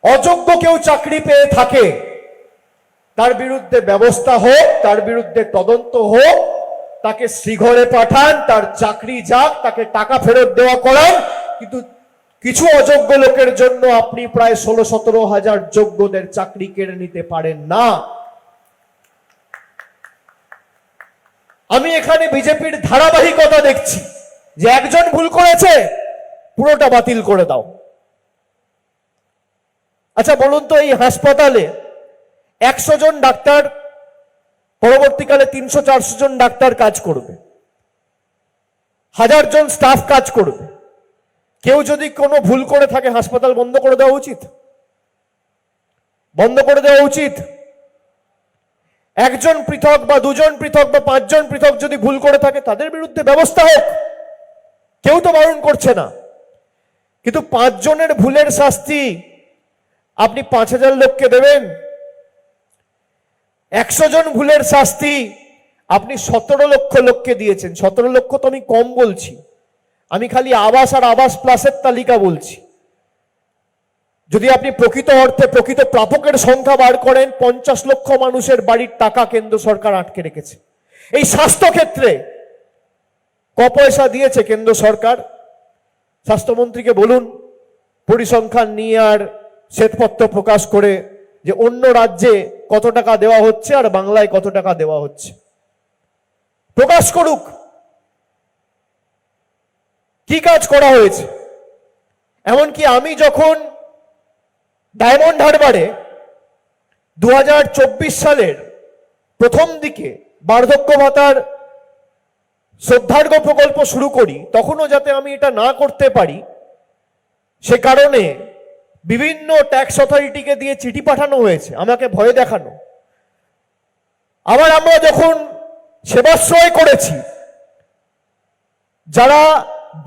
অযোগ্য কেউ চাকরি পেয়ে থাকে, তার বিরুদ্ধে ব্যবস্থা হোক, তার বিরুদ্ধে তদন্ত হোক, তাকে শ্রীঘরে পাঠান, তার চাকরি যাক, তাকে টাকা ফেরত দেওয়া করান। কিন্তু কিছু অযোগ্য লোকের জন্য আপনি প্রায় 16-17 হাজার যোগ্যদের চাকরি কেড়ে নিতে পারেন না। আমি এখানে বিজেপির ধারাবাহিকতা দেখছি যে একজন ভুল করেছে, পুরোটা বাতিল করে দাও। আচ্ছা বলুন তো, এই হাসপাতালে 100 জন ডাক্তার, পরবর্তীকালে 300-400 জন ডাক্তার কাজ করবে, 1000 জন স্টাফ কাজ করবে। কেউ যদি কোনো ভুল করে থাকে, হাসপাতাল বন্ধ করে দেওয়া উচিত, বন্ধ করে দেওয়া উচিত। একজন পৃথক বা দুজন পৃথক বা 5 জন পৃথক যদি ভুল করে থাকে, তাদের বিরুদ্ধে ব্যবস্থা হোক, কেউ তো বারণ করছে না। কিন্তু 5 জনের ভুলের শাস্তি আপনি 5000 লোককে দেবেন। 100 জন ভুলের শাস্তি আপনি 17 লক্ষ লোককে দিয়েছেন। 17 লক্ষ তো আমি কম বলছি, আমি খালি আবাস আর আবাস প্লাসের তালিকা বলছি। যদি আপনি প্রকৃত অর্থে প্রকৃত প্রাপকের সংখ্যা বার করেন, 50 লক্ষ মানুষের বাড়ির টাকা কেন্দ্র সরকার আটকে রেখেছে। এই স্বাস্থ্য ক্ষেত্রে ক পয়সা দিয়েছে কেন্দ্র সরকার? স্বাস্থ্যমন্ত্রীকে বলুন পরিসংখ্যান নিয়ে আর শ্বেতপত্র প্রকাশ করে যে অন্য রাজ্যে কত টাকা দেওয়া হচ্ছে আর বাংলায় কত টাকা দেওয়া হচ্ছে, প্রকাশ করুক কি কাজ করা হয়েছে। এমনকি আমি যখন ডায়মন্ড হারবারে 2024 সালের প্রথম দিকে বার্ধক্য ভাতার শ্রদ্ধার্ঘ প্রকল্প শুরু করি, তখনও যাতে আমি এটা না করতে পারি সে কারণে বিভিন্ন ট্যাক্স অথরিটিকে দিয়ে চিঠি পাঠানো হয়েছে, আমাকে ভয় দেখানো। আবার আমরা যখন সেবাশ্রয় করেছি, যারা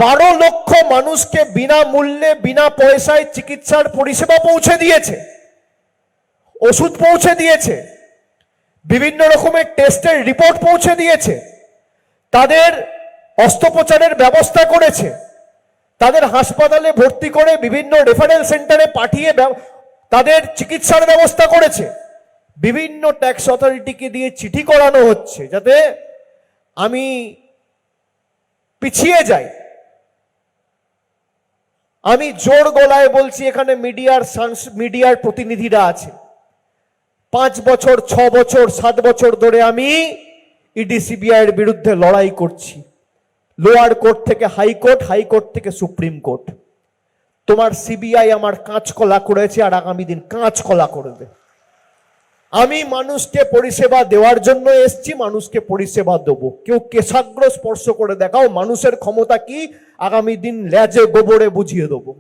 12 লক্ষ মানুষকে বিনামূল্যে বিনা পয়সায় চিকিৎসার পরিষেবা পৌঁছে দিয়েছে, ওষুধ পৌঁছে দিয়েছে, বিভিন্ন রকমের টেস্টের রিপোর্ট পৌঁছে দিয়েছে, তাদের অস্ত্রোপচারের ব্যবস্থা করেছে, তাদের হাসপাতালে ভর্তি করে বিভিন্ন রেফারেল সেন্টারে পাঠিয়ে তাদের চিকিৎসার ব্যবস্থা করেছে। বিভিন্ন ট্যাক্স অথরিটিকে দিয়ে চিঠি করানো হচ্ছে যাতে আমি পিছিয়ে যাই। আমি জোর গলায় বলছি, এখানে মিডিয়ার প্রতিনিধিরা আছে, 5 বছর 6 বছর 7 বছর ধরে আমি ইডি সিবিআই এর বিরুদ্ধে লড়াই করছি, লোয়ার কোর্ট থেকে হাইকোর্ট, হাইকোর্ট থেকে সুপ্রিম কোর্ট। তোমার সিবিআই আমার কাঁচকলা করেছে আর আগামী দিন কাঁচকলা করবে। আমি মানুষকে পরিষেবা দেওয়ার জন্য এসেছি, মানুষকে পরিষেবা দেবো। কেউ কেশাগ্র স্পর্শ করে দেখাও মানুষের ক্ষমতা কি, আগামী দিন লেজে গোবরে বুঝিয়ে দেবো।